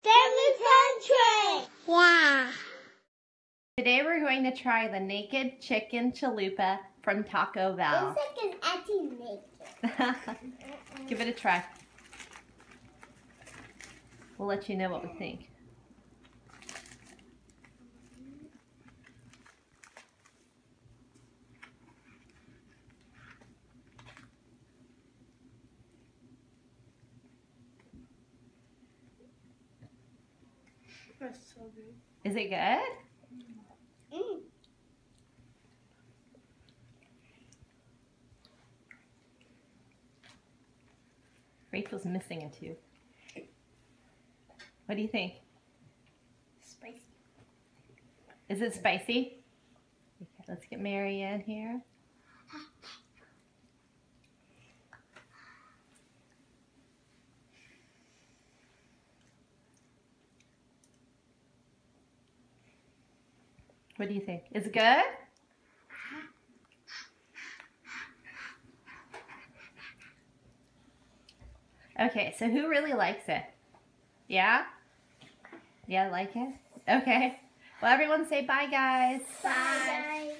Family Country! Yeah. Today we're going to try the naked chicken chalupa from Taco Bell. Looks like it's actually naked. Give it a try. We'll let you know what we think. That's so good. Is it good? Mm. Rachel's missing a tooth. What do you think? Spicy. Is it spicy? Okay, let's get Mary in here. What do you think? Is it good? Okay, so who really likes it? Yeah? Yeah, like it? Okay. Well, everyone say bye, guys. Bye.